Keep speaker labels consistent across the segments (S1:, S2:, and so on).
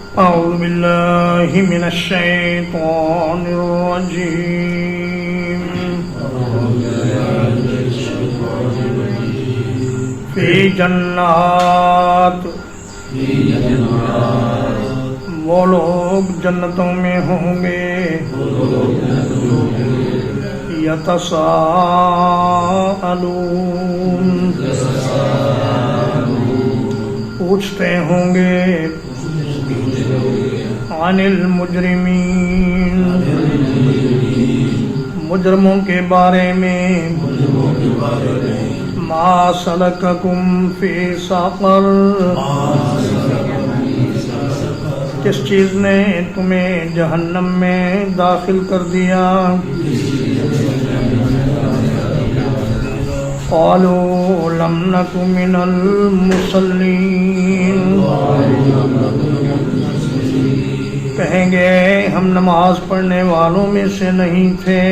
S1: أعوذ بالله من الشيطان الرجيم في جنات وہ لوگ جنتوں میں ہوں گے یتساءلون پوچھتے ہوں گے عن المجرمین مجرموں کے بارے میں ما سلککم فی سقر کس چیز نے تمہیں جہنم میں داخل کر دیا قالوا لم نک من المصلین کہیں گے ہم نماز پڑھنے والوں میں سے نہیں تھے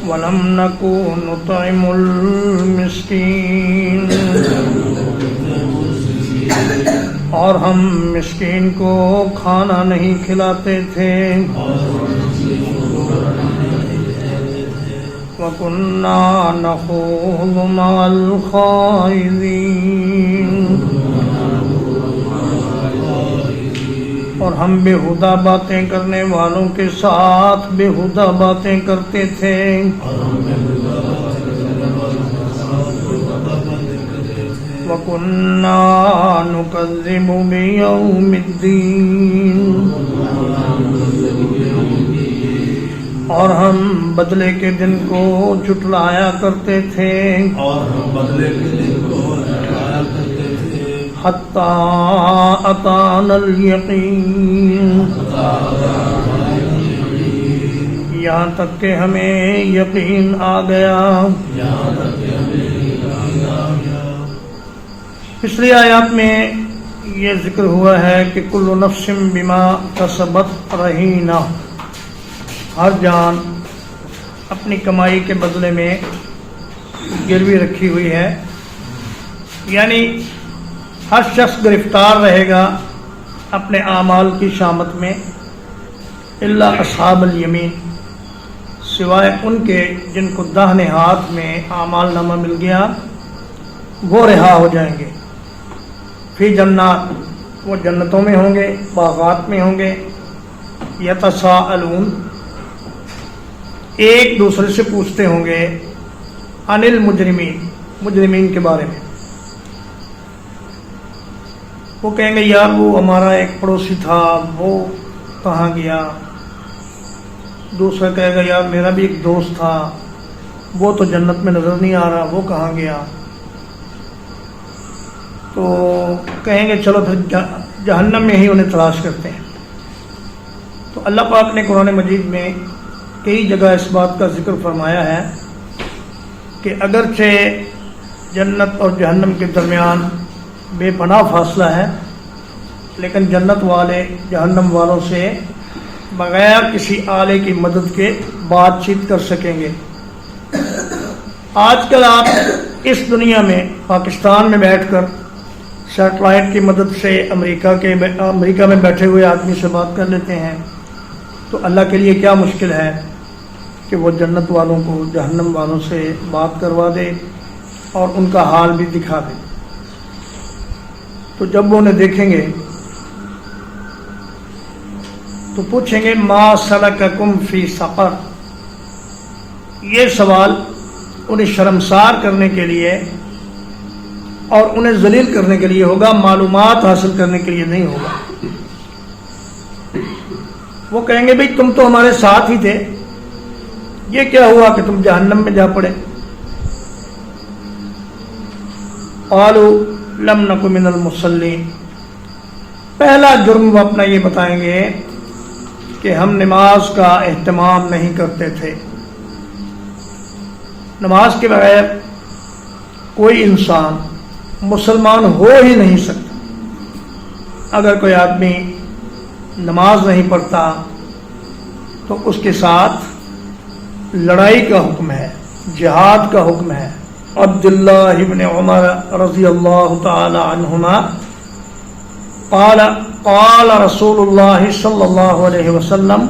S1: وَلَمْ نَكُ نُطْعِمُ الْمِسْكِينَ اور ہم مسکین کو کھانا نہیں کھلاتے تھے وَكُنَّا نَخُوضُ مَعَ الْخَائِضِينَ اور ہم بےہودہ باتیں کرنے والوں کے ساتھ بےہودہ باتیں کرتے تھے وَكُنَّا نُكَذِّبُ بِيَوْمِ الدِّينِ اور ہم بدلے کے دن کو جھٹلایا کرتے تھے حَتَّى أَتَانَا الْيَقِينُ یہاں تک کہ ہمیں یقین آ گیا پچھلی آیات میں یہ ذکر ہوا ہے کہ کل نفس بما کسبت رہینہ ہر جان اپنی کمائی کے بدلے میں گروی رکھی ہوئی ہے یعنی ہر شخص گرفتار رہے گا اپنے اعمال کی شامت میں الا اصحاب الیمین سوائے ان کے جن کو داہنے ہاتھ میں اعمال نامہ مل گیا وہ رہا ہو جائیں گے فی جنات وہ جنتوں میں ہوں گے باغات میں ہوں گے یتساءلون ایک دوسرے سے پوچھتے ہوں گے عن المجرمین مجرمین کے بارے میں وہ کہیں گے یار وہ ہمارا ایک پڑوسی تھا وہ کہاں گیا دوسرا کہے گا یار میرا بھی ایک دوست تھا وہ تو جنت میں نظر نہیں آ رہا وہ کہاں گیا تو کہیں گے چلو پھر جہنم میں ہی انہیں تلاش کرتے ہیں تو اللہ پاک نے قرآن مجید میں کئی جگہ اس بات کا ذکر فرمایا ہے کہ اگرچہ جنت اور جہنم کے درمیان بے پناہ فاصلہ ہے لیکن جنت والے جہنم والوں سے بغیر کسی آلے کی مدد کے بات چیت کر سکیں گے آج کل آپ اس دنیا میں پاکستان میں بیٹھ کر سیٹلائٹ کی مدد سے امریکہ میں بیٹھے ہوئے آدمی سے بات کر لیتے ہیں تو اللہ کے لیے کیا مشکل ہے کہ وہ جنت والوں کو جہنم والوں سے بات کروا دے اور ان کا حال بھی دکھا دے تو جب وہ انہیں دیکھیں گے تو پوچھیں گے ما سلککم فی سقر یہ سوال انہیں شرمسار کرنے کے لیے اور انہیں ذلیل کرنے کے لیے ہوگا معلومات حاصل کرنے کے لیے نہیں ہوگا وہ کہیں گے بھئی تم تو ہمارے ساتھ ہی تھے یہ کیا ہوا کہ تم جہنم میں جا پڑے قالوا لم نک من المصلین پہلا جرم وہ اپنا یہ بتائیں گے کہ ہم نماز کا اہتمام نہیں کرتے تھے نماز کے بغیر کوئی انسان مسلمان ہو ہی نہیں سکتا اگر کوئی آدمی نماز نہیں پڑھتا تو اس کے ساتھ لڑائی کا حکم ہے جہاد کا حکم ہے عبد الله بن عمر رضي الله تعالى عنهما قال رسول الله صلى الله عليه وسلم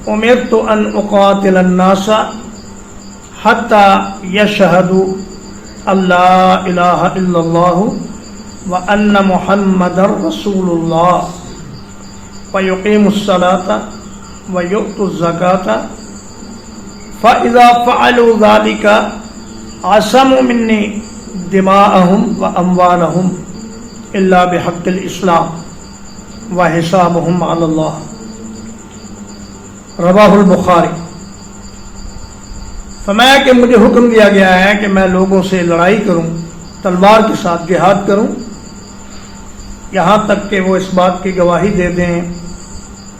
S1: أمرت أن أقاتل الناس حتى يشهدوا أن لا إله إلا الله وأن محمد رسول الله ويقيموا الصلاة ويؤتوا الزكاة فإذا فعلوا ذلك عصموا مني دماءهم وأموالهم إلا بحق الإسلام وحسابهم على الله رواہ البخاری۔ فرمایا کہ مجھے حکم دیا گیا ہے کہ میں لوگوں سے لڑائی کروں، تلوار کے ساتھ جہاد کروں، یہاں تک کہ وہ اس بات کی گواہی دے دیں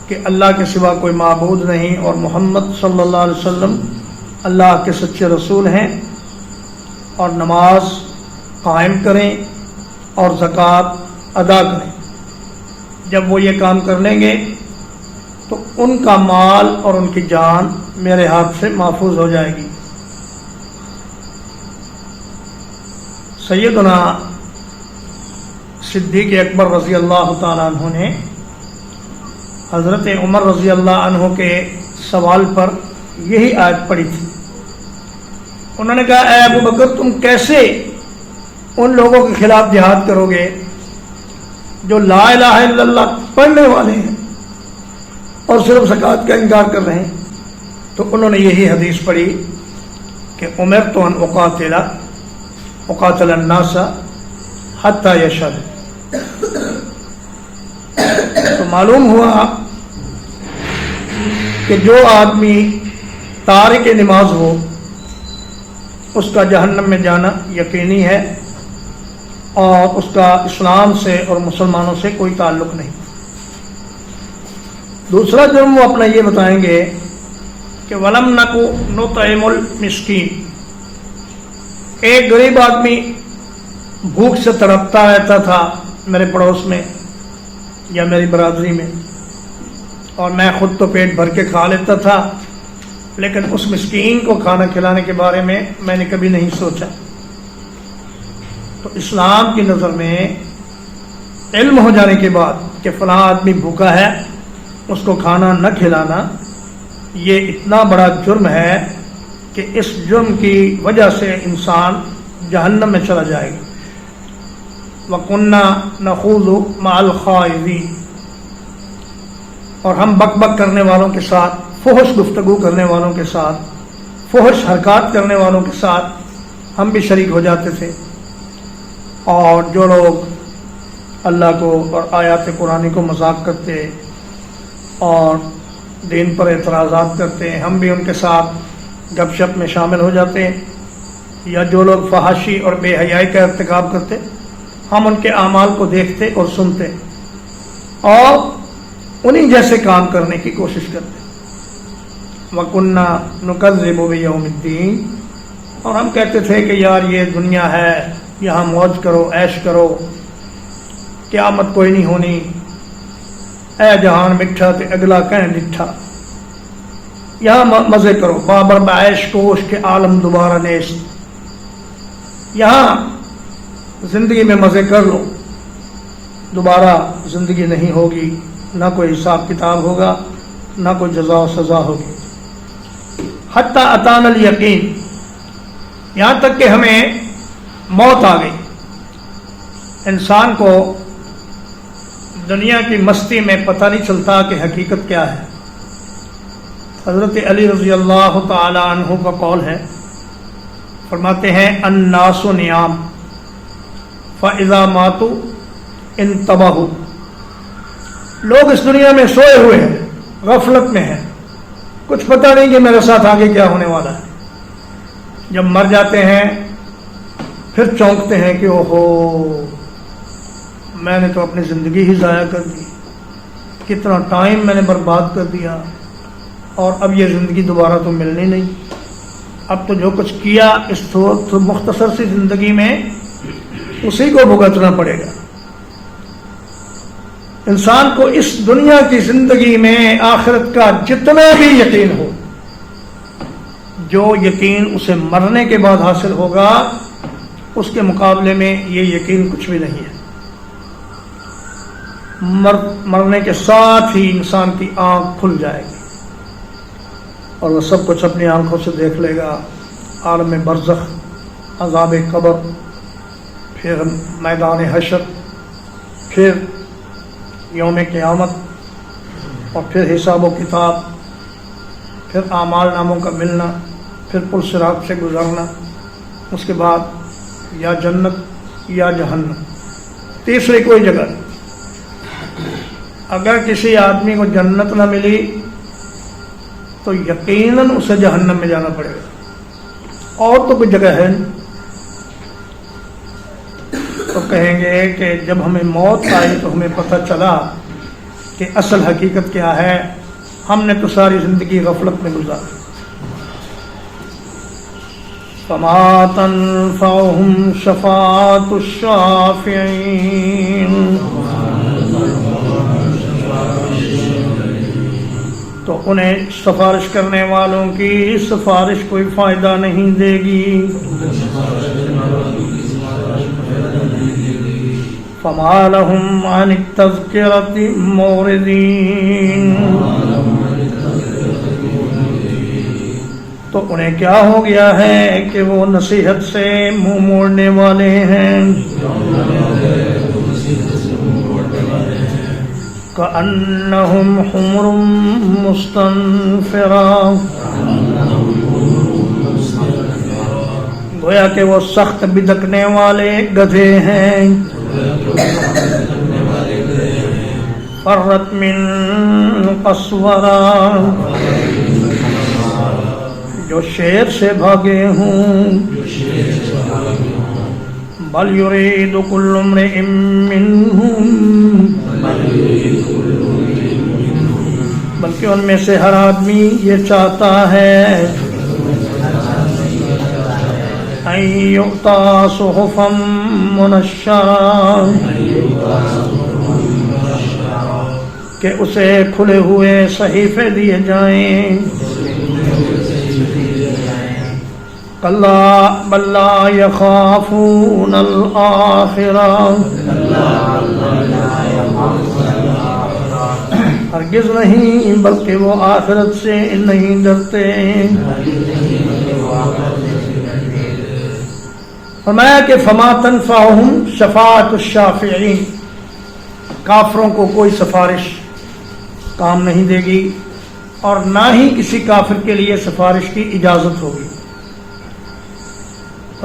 S1: کہ اللہ کے سوا کوئی معبود نہیں اور محمد صلی اللہ علیہ وسلم اللہ کے سچے رسول ہیں، اور نماز قائم کریں اور زکوٰۃ ادا کریں۔ جب وہ یہ کام کر لیں گے تو ان کا مال اور ان کی جان میرے ہاتھ سے محفوظ ہو جائے گی۔ سیدنا صدیق اکبر رضی اللہ تعالیٰ عنہ نے حضرت عمر رضی اللہ عنہ کے سوال پر یہی آیت پڑھی تھی۔ انہوں نے کہا اے ابو بکر، تم کیسے ان لوگوں کے خلاف جہاد کرو گے جو لا الہ الا اللہ پڑھنے والے ہیں اور صرف زکوٰۃ کا انکار کر رہے ہیں؟ تو انہوں نے یہی حدیث پڑھی کہ امرت ان اقاتل الناس حتی یشہدوا۔ تو معلوم ہوا کہ جو آدمی تارک نماز ہو اس کا جہنم میں جانا یقینی ہے، اور اس کا اسلام سے اور مسلمانوں سے کوئی تعلق نہیں۔ دوسرا جرم وہ اپنا یہ بتائیں گے کہ وَلَمْ نَكُ نُطْعِمُ الْمِسْكِينَ، ایک غریب آدمی بھوک سے تڑپتا رہتا تھا میرے پڑوس میں یا میری برادری میں، اور میں خود تو پیٹ بھر کے کھا لیتا تھا، لیکن اس مسکین کو کھانا کھلانے کے بارے میں نے کبھی نہیں سوچا۔ تو اسلام کی نظر میں علم ہو جانے کے بعد کہ فلاں آدمی بھوکا ہے، اس کو کھانا نہ کھلانا، یہ اتنا بڑا جرم ہے کہ اس جرم کی وجہ سے انسان جہنم میں چلا جائے گا۔ وَكُنَّا نَخُوضُ مَعَ الْخَائِضِينَ، اور ہم بک بک کرنے والوں کے ساتھ، فحش گفتگو کرنے والوں کے ساتھ، فحش حرکات کرنے والوں کے ساتھ ہم بھی شریک ہو جاتے تھے۔ اور جو لوگ اللہ کو اور آیات قرآنی کو مذاق کرتے اور دین پر اعتراضات کرتے ہیں، ہم بھی ان کے ساتھ گپ شپ میں شامل ہو جاتے ہیں۔ یا جو لوگ فحاشی اور بے حیائی کا ارتکاب کرتے، ہم ان کے اعمال کو دیکھتے اور سنتے اور انہی جیسے کام کرنے کی کوشش کرتے۔ وَكُنَّا نُكَذِّبُ بِيَوْمِ الدِّينِ، اور ہم کہتے تھے کہ یار یہ دنیا ہے، یہاں موج کرو، عیش کرو، قیامت کوئی نہیں ہونی، اے جہان مٹھا تے اگلا کہیں ڈٹھا، یہاں مزے کرو، بابر بعیش کوش کے عالم دوبارہ نیست، یہاں زندگی میں مزے کر لو، دوبارہ زندگی نہیں ہوگی، نہ کوئی حساب کتاب ہوگا، نہ کوئی جزا و سزا ہوگی۔ حتی اتانا الیقین، یہاں تک کہ ہمیں موت آ گئی۔ انسان کو دنیا کی مستی میں پتہ نہیں چلتا کہ حقیقت کیا ہے۔ حضرت علی رضی اللہ تعالی عنہ کا قول ہے، فرماتے ہیں الناس نیام فاذا ماتوا انتبہوا، لوگ اس دنیا میں سوئے ہوئے ہیں، غفلت میں ہیں، کچھ پتہ نہیں کہ میرے ساتھ آگے کیا ہونے والا ہے۔ جب مر جاتے ہیں پھر چونکتے ہیں کہ اوہو میں نے تو اپنی زندگی ہی ضائع کر دی، کتنا ٹائم میں نے برباد کر دیا، اور اب یہ زندگی دوبارہ تو ملنی نہیں، اب تو جو کچھ کیا اس مختصر سی زندگی میں اسی کو بھگتنا پڑے گا۔ انسان کو اس دنیا کی زندگی میں آخرت کا جتنا بھی یقین ہو، جو یقین اسے مرنے کے بعد حاصل ہوگا اس کے مقابلے میں یہ یقین کچھ بھی نہیں ہے۔ مرنے کے ساتھ ہی انسان کی آنکھ کھل جائے گی اور وہ سب کچھ اپنی آنکھوں سے دیکھ لے گا، عالم برزخ، عذاب قبر، پھر میدان حشر، پھر یوم قیامت، اور پھر حساب و کتاب، پھر اعمال ناموں کا ملنا، پھر پل صراط سے گزرنا، اس کے بعد یا جنت یا جہنم، تیسری کوئی جگہ نہیں۔ اگر کسی آدمی کو جنت نہ ملی تو یقیناً اسے جہنم میں جانا پڑے گا، اور تو کوئی جگہ ہے نہیں۔ تو کہیں گے کہ جب ہمیں موت آئی تو ہمیں پتہ چلا کہ اصل حقیقت کیا ہے، ہم نے تو ساری زندگی غفلت میں گزاری۔ فما تنفعهم شفاعة الشافعين، تو انہیں سفارش کرنے والوں کی سفارش کوئی فائدہ نہیں دے گی۔ فما لهم عن التذکرة معرضین، تو انہیں کیا ہو گیا ہے کہ وہ نصیحت سے منہ موڑنے والے ہیں۔ کأنہم حمر مستنفرہ، گویا کہ وہ سخت بدکنے والے گدھے ہیں۔ فرت من قسورہ، جو شیر سے بھاگے ہوں۔ بل یرید کل امرئ منہم، بلکہ ان میں سے ہر آدمی یہ چاہتا ہے ان یؤتی صحفا منشرہ، کہ اسے کھلے ہوئے صحیفے دیے جائیں۔ کلا بل لا یخافون الآخرہ، ہرگز نہیں بلکہ وہ آخرت سے نہیں ڈرتے۔ فرمایا کہ فما تنفعهم شفاعۃ الشافعین، کافروں کو کوئی سفارش کام نہیں دے گی، اور نہ ہی کسی کافر کے لیے سفارش کی اجازت ہوگی۔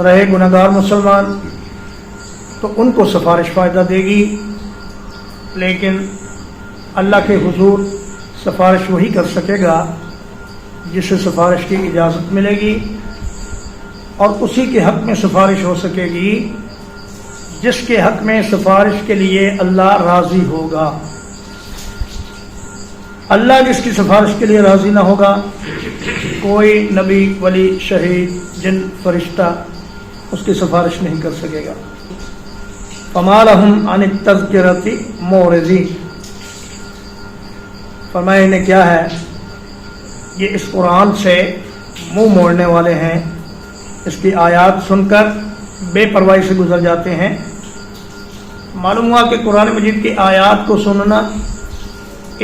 S1: رہے گنہگار مسلمان تو ان کو سفارش فائدہ دے گی، لیکن اللہ کے حضور سفارش وہی کر سکے گا جسے سفارش کی اجازت ملے گی، اور اسی کے حق میں سفارش ہو سکے گی جس کے حق میں سفارش کے لیے اللہ راضی ہوگا۔ اللہ جس کی سفارش کے لیے راضی نہ ہوگا، کوئی نبی، ولی، شہید، جن، فرشتہ اس کی سفارش نہیں کر سکے گا۔ فما لهم عن التذکرۃ معرضین، فرمایا انہیں کیا ہے، یہ اس قرآن سے منہ موڑنے والے ہیں، اس کی آیات سن کر بے پرواہی سے گزر جاتے ہیں۔ معلوم ہوا کہ قرآن مجید کی آیات کو سننا،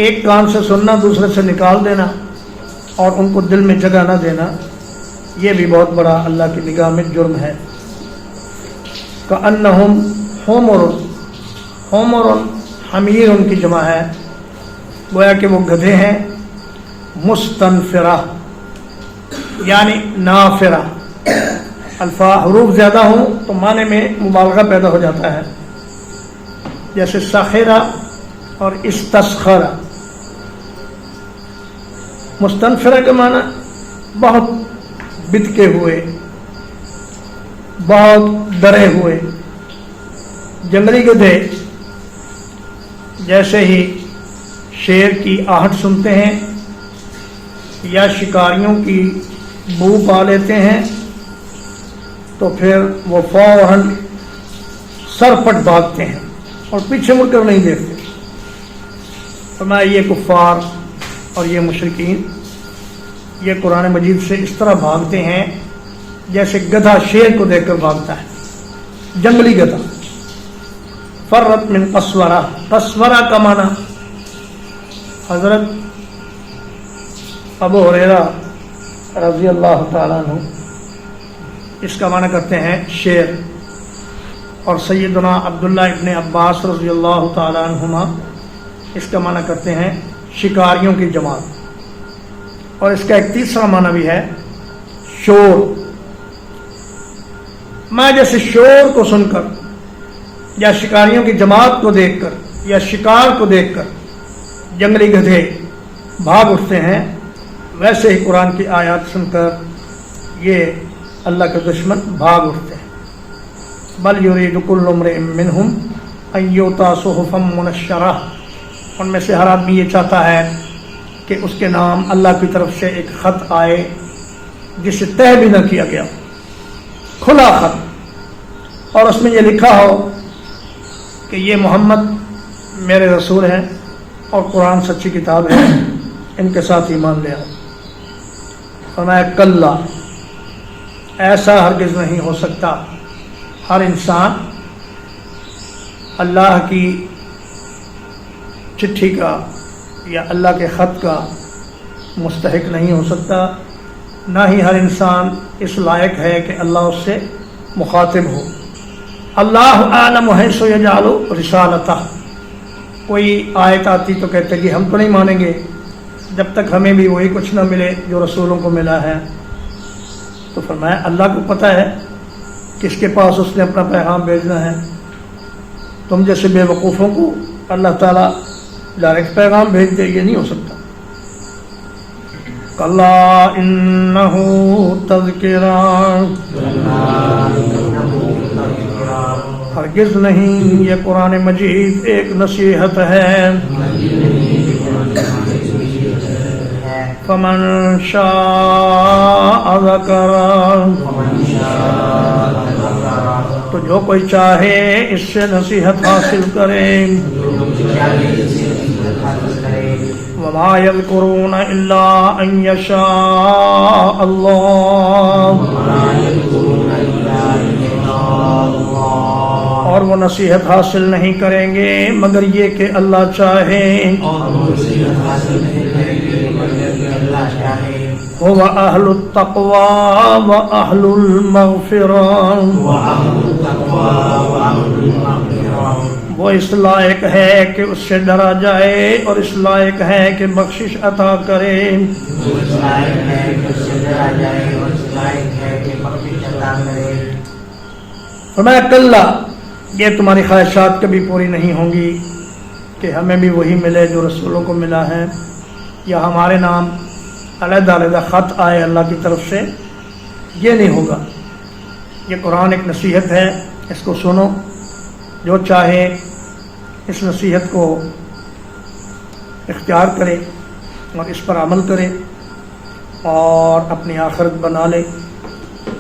S1: ایک کان سے سننا دوسرے سے نکال دینا اور ان کو دل میں جگہ نہ دینا، یہ بھی بہت بڑا اللہ کی نگاہ میں جرم ہے۔ کأنہم حمر، حمر حمیر ان کی جمع ہے، گویا کہ وہ گدھے ہیں۔ مستنفرہ یعنی نافرہ، حروف زیادہ ہوں تو معنی میں مبالغہ پیدا ہو جاتا ہے، جیسے ساخرہ اور استسخرہ۔ مستنفرہ کا معنی بہت بدکے ہوئے، بہت ڈرے ہوئے۔ جنگلی گدھے جیسے ہی شیر کی آہٹ سنتے ہیں یا شکاریوں کی بو پا لیتے ہیں تو پھر وہ فوراً سر پٹ بھاگتے ہیں اور پیچھے مڑ کر نہیں دیکھتے۔ فرمایا یہ کفار اور یہ مشرکین یہ قرآن مجید سے اس طرح بھاگتے ہیں جیسے گدھا شیر کو دیکھ کر بھاگتا ہے، جنگلی گدھا۔ فرت من قسورہ، قسورہ کا معنی حضرت ابو ہریرہ رضی اللہ تعالیٰ عنہ اس کا معنی کرتے ہیں شیر، اور سیدنا عبداللہ ابن عباس رضی اللہ تعالیٰ عنہما اس کا معنی کرتے ہیں شکاریوں کی جماعت۔ اور اس کا ایک تیسرا معنی بھی ہے شور۔ میں جیسے شور کو سن کر یا شکاریوں کی جماعت کو دیکھ کر یا شکار کو دیکھ کر جنگلی گدھے بھاگ اٹھتے ہیں، ویسے ہی قرآن کی آیات سن کر یہ اللہ کے دشمن بھاگ اٹھتے ہیں۔ بل یرید کل امرئ منہم ان یؤتی صحفا منشرہ، ان میں سے ہر آدمی یہ چاہتا ہے کہ اس کے نام اللہ کی طرف سے ایک خط آئے جسے طے بھی نہ کیا گیا، کھلا خط، اور اس میں یہ لکھا ہو کہ یہ محمد میرے رسول ہیں اور قرآن سچی کتاب ہے، ان کے ساتھ ایمان لے آؤ۔ فرمایا کلا، ایسا ہرگز نہیں ہو سکتا، ہر انسان اللہ کی چٹھی کا یا اللہ کے خط کا مستحق نہیں ہو سکتا، نہ ہی ہر انسان اس لائق ہے کہ اللہ اس سے مخاطب ہو۔ اللہ اعلم حیث یجعل رسالتہ، کوئی آیت آتی تو کہتے کہ ہم تو نہیں مانیں گے جب تک ہمیں بھی وہی کچھ نہ ملے جو رسولوں کو ملا ہے۔ تو فرمایا اللہ کو پتہ ہے کس کے پاس اس نے اپنا پیغام بھیجنا ہے، تم جیسے بے وقوفوں کو اللہ تعالیٰ ڈائریکٹ پیغام بھیج دے، یہ نہیں ہو سکتا۔ کلا انہ تذکرہ، ہرگز نہیں یہ قرآن مجید ایک نصیحت ہے۔ فمن شاء ذکر، تو جو کوئی چاہے اس سے نصیحت حاصل کرے۔ وما یذکرون الا ان یشاء اللہ، اور وہ نصیحت حاصل نہیں کریں گے مگر یہ کہ اللہ چاہے۔ هو اہل التقوی و اہل المغفرہ، وہ اس لائق ہے کہ اس سے ڈرا جائے اور اس لائق ہے کہ بخشش عطا کرے۔ فرمایا کلا، یہ تمہاری خواہشات کبھی پوری نہیں ہوں گی کہ ہمیں بھی وہی ملے جو رسولوں کو ملا ہے، یا ہمارے نام علیحدہ علیحدہ خط آئے اللہ کی طرف سے، یہ نہیں ہوگا۔ یہ قرآن ایک نصیحت ہے، اس کو سنو، جو چاہے اس نصیحت کو اختیار کرے اور اس پر عمل کرے اور اپنی آخرت بنا لے،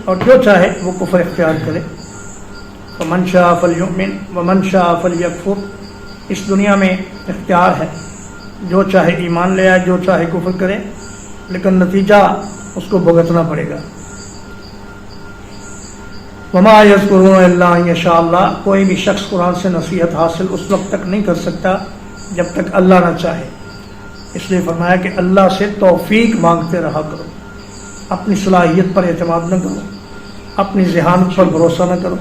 S1: اور جو چاہے وہ کفر اختیار کرے۔ فمن شاء فلیؤمن ومن شاء فلیکفر، اس دنیا میں اختیار ہے، جو چاہے ایمان لے آئے، جو چاہے کفر کرے، لیکن نتیجہ اس کو بھگتنا پڑے گا۔ وما یذکرون الا ان یشاء اللہ، کوئی بھی شخص قرآن سے نصیحت حاصل اس وقت تک نہیں کر سکتا جب تک اللہ نہ چاہے۔ اس لیے فرمایا کہ اللہ سے توفیق مانگتے رہا کرو، اپنی صلاحیت پر اعتماد نہ کرو، اپنی ذہانت پر بھروسہ نہ کرو،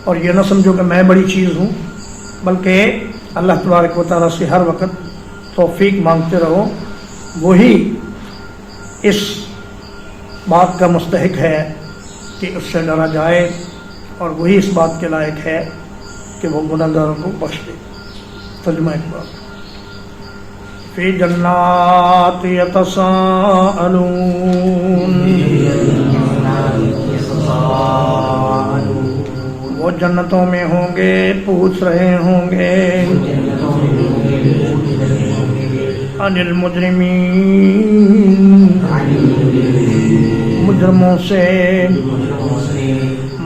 S1: اور یہ نہ سمجھو کہ میں بڑی چیز ہوں، بلکہ اللہ تبارک و تعالیٰ سے ہر وقت توفیق مانگتے رہو۔ وہی اس بات کا مستحق ہے کہ اس سے ڈرا جائے، اور وہی اس بات کے لائق ہے کہ وہ گنہگاروں کو بخش دے۔ ترجمہ اقبال۔ فی جنات یتساءلون، وہ جنتوں میں ہوں گے پوچھ رہے ہوں گے، عن المجرمین، مجرموں سے،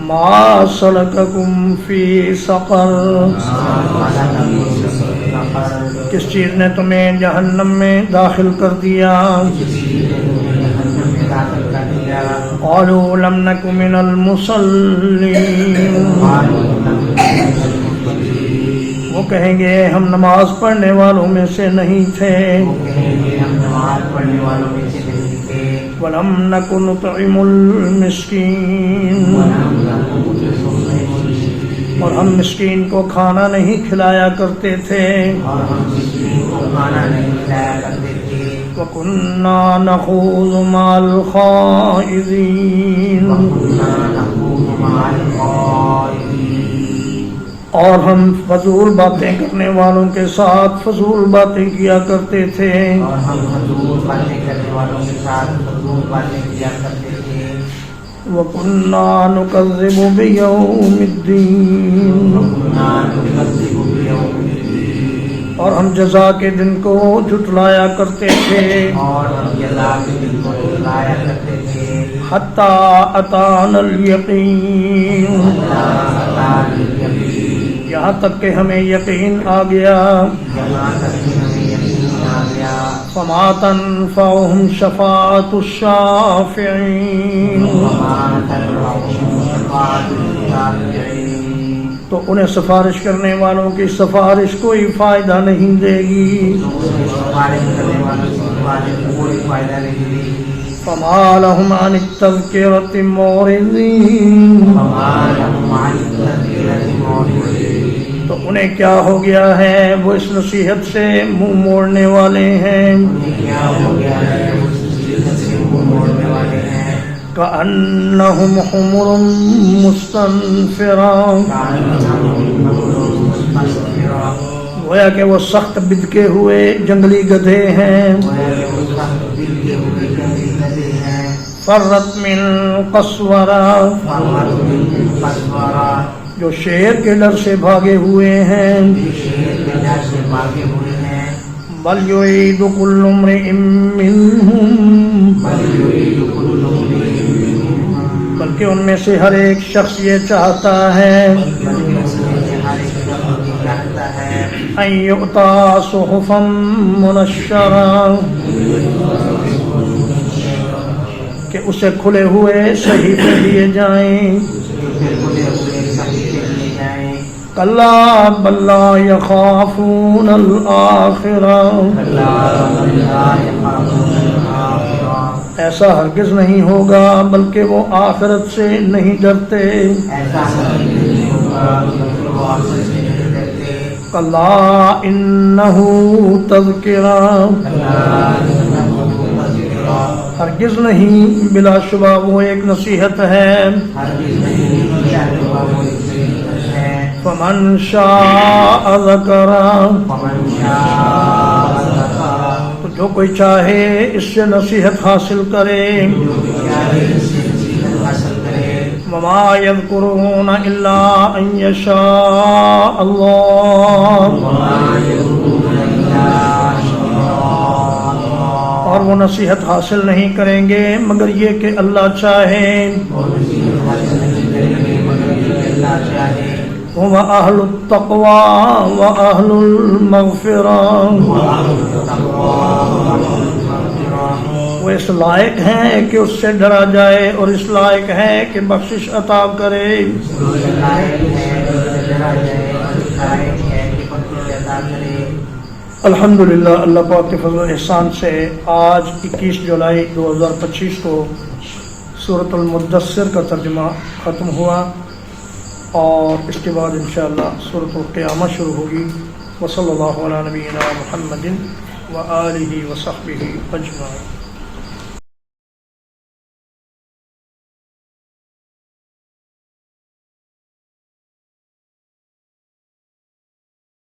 S1: ما سلککم فی سقر، کس چیز نے تمہیں جہنم میں داخل کر دیا۔
S2: میں داخل کر دیا.
S1: قالوا لم نك من المصلين. وہ کہیں گے ہم نماز پڑھنے والوں میں سے نہیں تھے.
S2: وہ کہیں گے ہم نماز پڑھنے والوں میں سے نہیں تھے.
S1: وَلَمْ نَكُ نُطْعِمُ الْمِسْكِينَ. اور ہم مسکین کو کھانا نہیں کھلایا کرتے تھے.
S2: اور ہم مسکین کو کھانا نہیں کھلایا کرتے تھے.
S1: وَكُنَّا نَخُوضُ مَعَ الْخَائِضِينَ. اور ہم فضول باتیں کرنے والوں کے ساتھ فضول باتیں کیا کرتے تھے.
S2: اور ہم فضول باتیں کرنے والوں کے ساتھ فضول باتیں کیا کرتے تھے.
S1: وَكُنَّا نُكَذِّبُ بِيَوْمِ الدِّينِ. اور ہم جزا کے دن کو جھٹلایا کرتے تھے.
S2: اور ہم جزا کے دن کو جھٹلایا کرتے تھے.
S1: حَتَّى أَتَانَا الْيَقِينُ. یہاں تک کہ ہمیں یقین آ گیا. فَمَا تَنفَعُهُمْ شَفَاعَةُ الشَّافِعِينَ. تو انہیں سفارش کرنے والوں کی سفارش کوئی فائدہ نہیں دے گی. فَمَا لَهُمْ عَنِ التَّذْكِرَةِ مُعْرِضِينَ. تو انہیں کیا ہو گیا ہے وہ اس نصیحت سے منہ موڑنے والے ہیں. كَأَنَّهُمْ حُمُرٌ مُسْتَنفِرَةٌ. گویا کہ وہ سخت بدکے ہوئے جنگلی گدھے ہیں. فرت من قسورہ. جو شیر کے ڈر سے بھاگے ہوئے ہیں. بل یرید کل امرئ منہم. بلکہ ان میں سے ہر ایک شخص یہ چاہتا ہے ان یؤتی صحفا منشرہ کہ اسے کھلے ہوئے صحیفے دیے جائیں. کلا بل لا یخافون الآخرہ. ایسا ہرگز نہیں ہوگا بلکہ وہ آخرت سے نہیں ڈرتے. کلا انہ تذکرہ. ہرگز نہیں بلا شبہ وہ ایک نصیحت ہے. فمن شاء ذکرہ. تو جو کوئی چاہے اس سے نصیحت حاصل کرے. وما یذکرون الا ان یشاء اللہ. اور وہ نصیحت حاصل نہیں کریں گے مگر یہ کہ اللہ چاہے. هُمْ أَهْلُ التَّقْوَى وَأَهْلُ الْمَغْفِرَةِ. وہ اس لائق ہیں کہ اس سے ڈرا جائے اور اس لائق ہیں کہ بخشش عطا کرے. الحمدللہ اللہ پاک کے فضل و احسان سے آج 21 جولائی 2025 کو سورۃ المدثر کا ترجمہ ختم ہوا اور اس کے بعد انشاءاللہ سورۃ القیامہ شروع ہوگی. وصلی اللہ علی نبینا محمد وآلہ وصحبہ اجمعین.